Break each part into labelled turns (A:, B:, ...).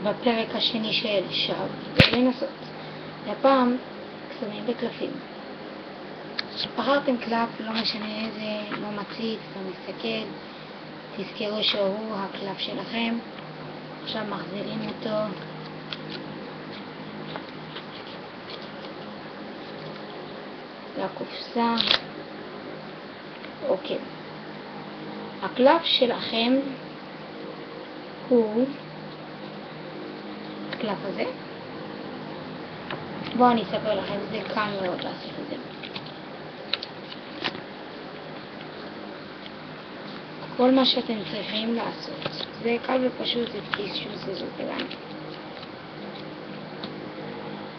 A: בפרק השני של שווה ולנסות. והפעם קסמים בקלפים. בחרתם קלף, לא משנה איזה, לא מציץ, לא מסתכל, תזכרו שהוא הקלף שלכם. עכשיו מחזירים אותו לקופסה. אוקיי, הקלף שלכם הוא הקלף הזה. בואו אני אספר לכם, זה קל מאוד לעשות את זה. כל מה שאתם צריכים לעשות, זה קל ופשוט, זה פשוט לגמרי.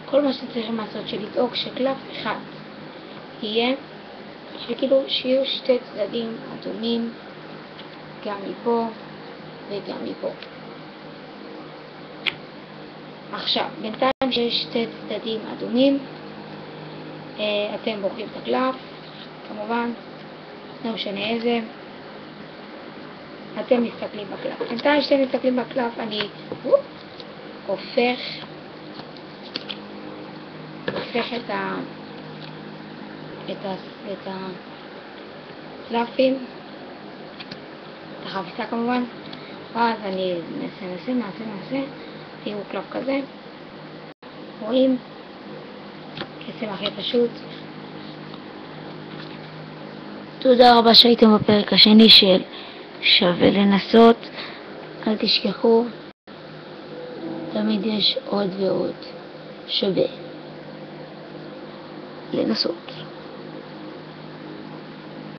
A: כל מה שאתם צריכים לעשות שלדאוג שקלף אחד יהיה, שכאילו שיהיו שתי צדדים אדומים, גם מפה וגם מפה. עכשיו, בינתיים שיש שתי צדדים אדומים, אתם בוחרים את הקלף, כמובן, לא משנה איזה, אתם מסתכלים בקלף. בינתיים שאתם מסתכלים בקלף, אני הופך את הקלפים, את החפיסה כמובן, ואז אני נעשה, תראו קלף כזה, רואים? קסם הכי פשוט. תודה רבה שהייתם בפרק השני של שווה לנסות. אל תשכחו, תמיד יש עוד ועוד שווה לנסות.